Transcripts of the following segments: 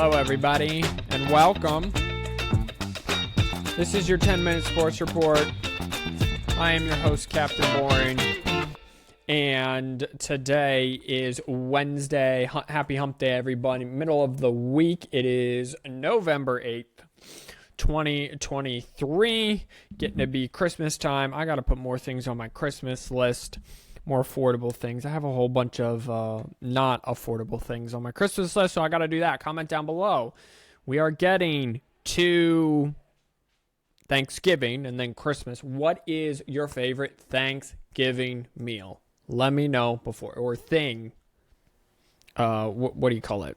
Hello, everybody, and welcome. This is your 10-minute sports report. I am your host, Captain Boring, and today is Wednesday. Happy Hump Day, everybody. Middle of the week. It is November 8th, 2023. Getting to be Christmas time. I got to put more things on my Christmas list. More affordable things. I have a whole bunch of not affordable things on my Christmas list, so I got to do that. Comment down below. We are getting to Thanksgiving and then Christmas. What is your favorite Thanksgiving meal? Let me know before, or thing. What do you call it?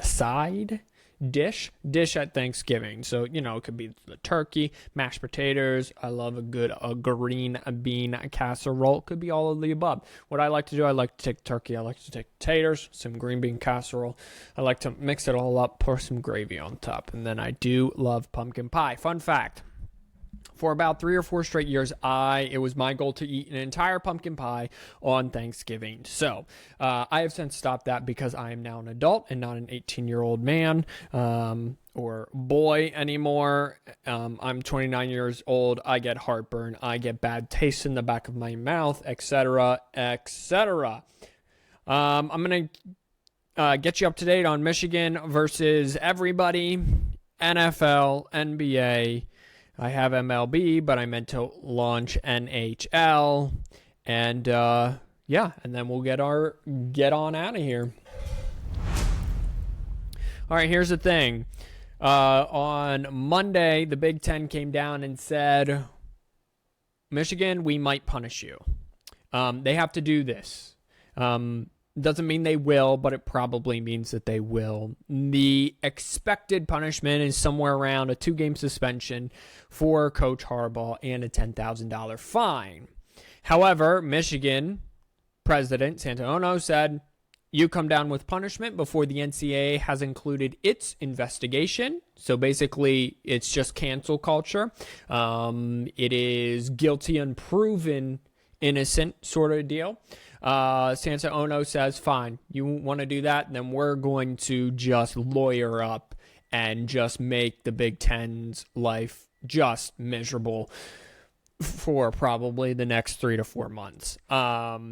Side dish at Thanksgiving. So, it could be the turkey, mashed potatoes. I love a green bean casserole. It could be all of the above. What I like to do, I like to take turkey. I like to take potatoes, some green bean casserole. I like to mix it all up, pour some gravy on top. And then I do love pumpkin pie. Fun fact. For about 3 or 4 straight years, it was my goal to eat an entire pumpkin pie on Thanksgiving. So I have since stopped that because I am now an adult and not an 18-year-old man or boy anymore. I'm 29 years old. I get heartburn. I get bad taste in the back of my mouth, etc., etc. I'm going to get you up to date on Michigan versus everybody, NFL, NBA. I have MLB, but I meant to launch NHL, and and then we'll get on out of here. All right, here's the thing. On Monday, the Big Ten came down and said, Michigan, we might punish you. They have to do this. Doesn't mean they will, but it probably means that they will. The expected punishment is somewhere around a 2-game suspension for Coach Harbaugh and a $10,000 fine. However, Michigan President Santoro said, you come down with punishment before the NCAA has included its investigation. So basically, it's just cancel culture. It is guilty unproven innocent sort of deal. Santoro says, fine, you want to do that? Then we're going to just lawyer up and just make the Big Ten's life just miserable for probably the next 3 to 4 months. So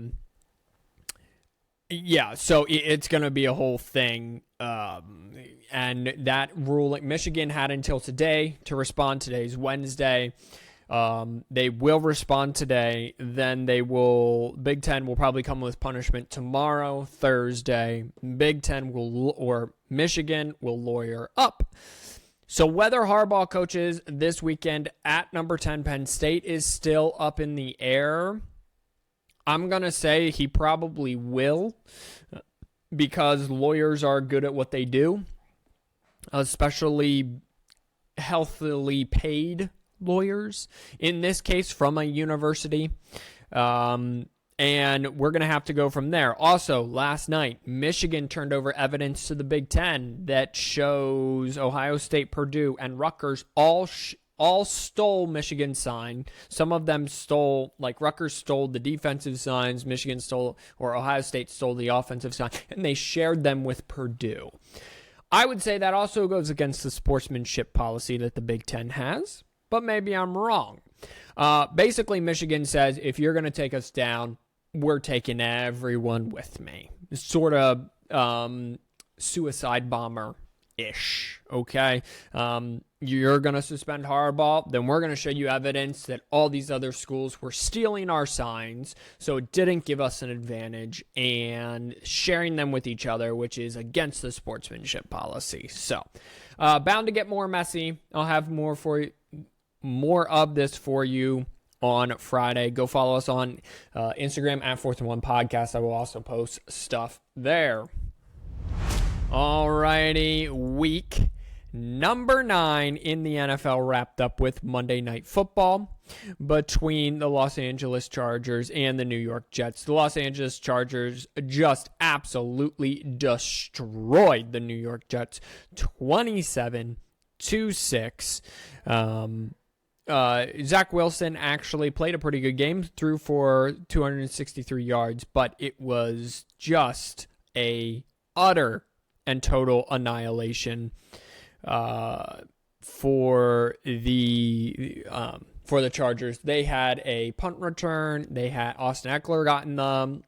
it's going to be a whole thing. And that ruling, Michigan had until today to respond. Today's Wednesday. They will respond today. Then Big Ten will probably come with punishment tomorrow, Thursday. Michigan will lawyer up. So whether Harbaugh coaches this weekend at number 10 Penn State is still up in the air. I'm going to say he probably will, because lawyers are good at what they do, especially healthily paid lawyers, in this case from a university, and we're going to have to go from there. Also, last night, Michigan turned over evidence to the Big Ten that shows Ohio State, Purdue, and Rutgers all stole Michigan's sign. Some of them stole, like Rutgers stole the defensive signs, Michigan stole, or Ohio State stole the offensive sign, and they shared them with Purdue. I would say that also goes against the sportsmanship policy that the Big Ten has, but maybe I'm wrong. Basically, Michigan says, if you're going to take us down, we're taking everyone with me. Sort of suicide bomber-ish, okay? You're going to suspend Harbaugh, then we're going to show you evidence that all these other schools were stealing our signs, so it didn't give us an advantage, and sharing them with each other, which is against the sportsmanship policy. So, bound to get more messy. I'll have more of this for you on Friday. Go follow us on Instagram at 4th and 1 Podcast. I will also post stuff there. Alrighty, week number 9 in the NFL wrapped up with Monday Night Football between the Los Angeles Chargers and the New York Jets. The Los Angeles Chargers just absolutely destroyed the New York Jets 27-6. Zach Wilson actually played a pretty good game, threw for 263 yards, but it was just a utter and total annihilation for the Chargers. They had a punt return. They had Austin Eckler got in the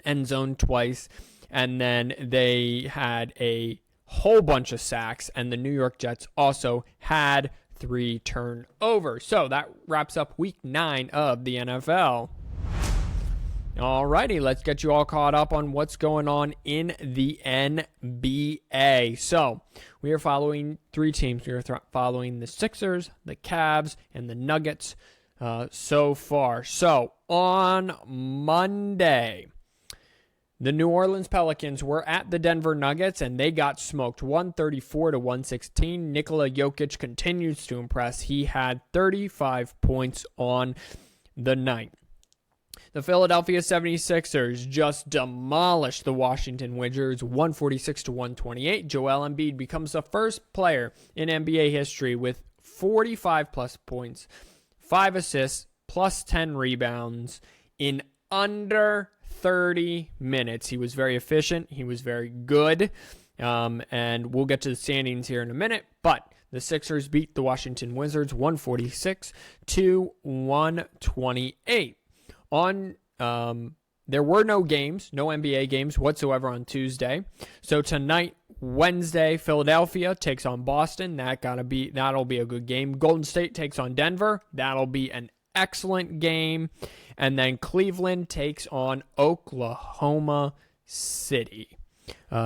end zone twice, and then they had a whole bunch of sacks, and the New York Jets also had 3 turnovers. So that wraps up week 9 of the NFL. Alrighty, let's get you all caught up on what's going on in the NBA. So we are following 3 teams. We are following the Sixers, the Cavs, and the Nuggets so far. So on Monday, the New Orleans Pelicans were at the Denver Nuggets, and they got smoked 134-116. Nikola Jokic continues to impress. He had 35 points on the night. The Philadelphia 76ers just demolished the Washington Wizards 146-128. Joel Embiid becomes the first player in NBA history with 45-plus points, 5 assists, plus 10 rebounds in under 30 minutes. He was very efficient. He was very good. And we'll get to the standings here in a minute. But the Sixers beat the Washington Wizards 146-128. There were no NBA games whatsoever on Tuesday. So tonight, Wednesday, Philadelphia takes on Boston. That'll be a good game. Golden State takes on Denver. That'll be an excellent game. And then Cleveland takes on Oklahoma City.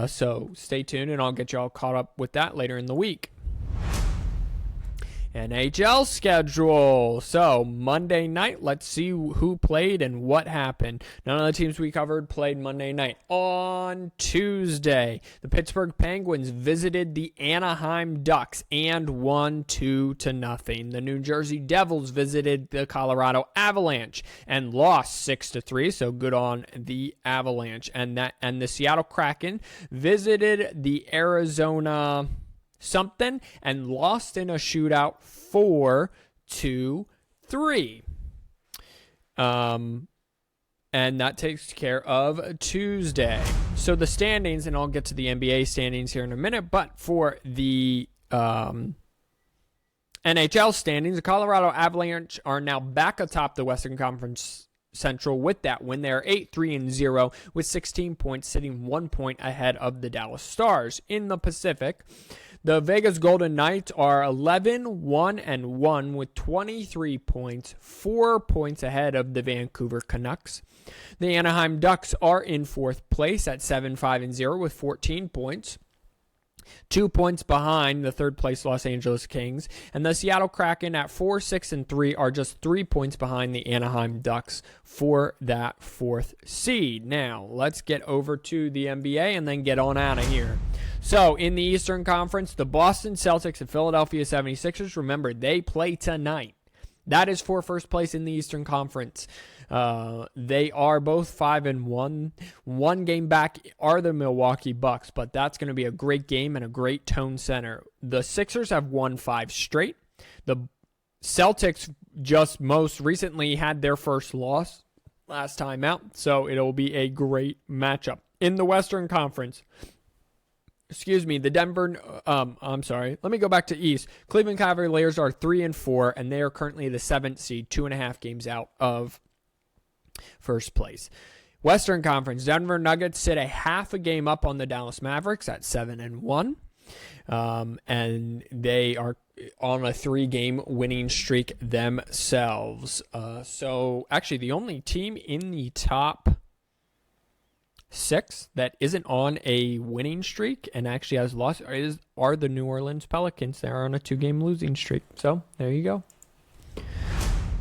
So stay tuned, and I'll get you all caught up with that later in the week. NHL schedule. So Monday night, let's see who played and what happened. None of the teams we covered played Monday night. On Tuesday, the Pittsburgh Penguins visited the Anaheim Ducks and won 2-0. The New Jersey Devils visited the Colorado Avalanche and lost 6-3. So good on the Avalanche. And the Seattle Kraken visited the Arizona something and lost in a shootout 4-3. And that takes care of Tuesday. So the standings, and I'll get to the NBA standings here in a minute, but for the NHL standings, the Colorado Avalanche are now back atop the Western Conference Central with that win. They are 8-3-0 with 16 points, sitting 1 point ahead of the Dallas Stars. In the Pacific, the Vegas Golden Knights are 11-1-1 with 23 points, 4 points ahead of the Vancouver Canucks. The Anaheim Ducks are in 4th place at 7-5-0 with 14 points. 2 points behind the 3rd place Los Angeles Kings, and the Seattle Kraken at 4-6-3 are just 3 points behind the Anaheim Ducks for that 4th seed. Now, let's get over to the NBA and then get on out of here. So, in the Eastern Conference, the Boston Celtics and Philadelphia 76ers, remember, they play tonight. That is for first place in the Eastern Conference. They are both 5-1. 1 game back are the Milwaukee Bucks, but that's going to be a great game and a great tone center. The Sixers have won 5 straight. The Celtics just most recently had their first loss last time out, so it'll be a great matchup. In the Western Conference, the Denver, let me go back to East. Cleveland Cavaliers are 3-4, and they are currently the 7th seed, 2.5 games out of first place. Western Conference, Denver Nuggets sit a half a game up on the Dallas Mavericks at 7-1. And they are on a 3-game winning streak themselves. So actually the only team in the top 6 that isn't on a winning streak and actually has lost are the New Orleans Pelicans. They're on a 2-game losing streak. So there you go.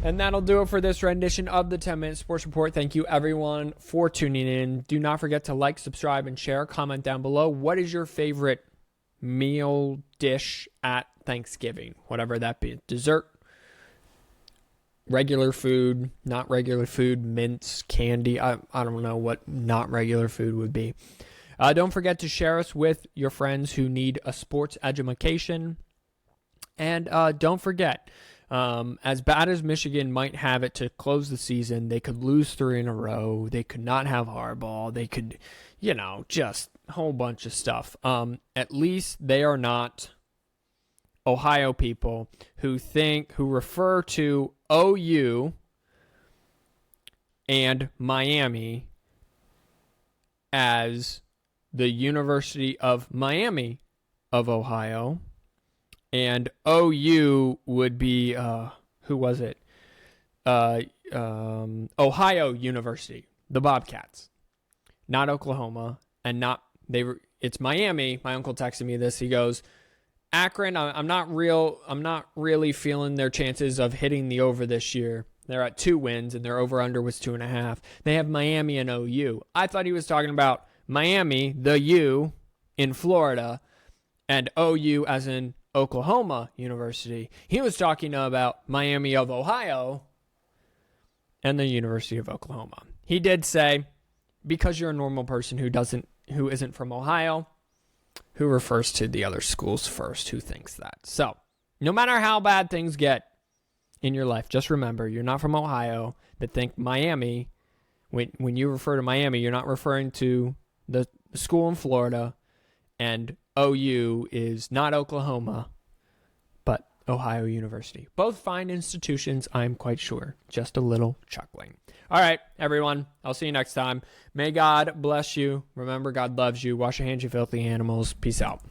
And that'll do it for this rendition of the 10-Minute Sports Report. Thank you, everyone, for tuning in. Do not forget to like, subscribe, and share. Comment down below. What is your favorite meal dish at Thanksgiving? Whatever that be. Dessert, regular food, not regular food, mints, candy. I don't know what not regular food would be. Don't forget to share us with your friends who need a sports education. And don't forget, as bad as Michigan might have it to close the season, they could lose 3 in a row. They could not have Harbaugh. They could, just whole bunch of stuff. At least they are not Ohio people who refer to OU and Miami as the University of Miami of Ohio, and OU would be who was it? Ohio University, the Bobcats, not Oklahoma, and not it's Miami. My uncle texted me this. He goes, Akron, I'm not really feeling their chances of hitting the over this year. They're at 2 wins, and their over-under was 2.5. They have Miami and OU. I thought he was talking about Miami, the U, in Florida, and OU as in Oklahoma University. He was talking about Miami of Ohio and the University of Oklahoma. He did say, because you're a normal person who isn't from Ohio, who refers to the other schools first, who thinks that. So, no matter how bad things get in your life, just remember, you're not from Ohio, but think Miami. When you refer to Miami, you're not referring to the school in Florida, and OU is not Oklahoma, but Ohio University. Both fine institutions, I'm quite sure. Just a little chuckling. All right, everyone. I'll see you next time. May God bless you. Remember, God loves you. Wash your hands, you filthy animals. Peace out.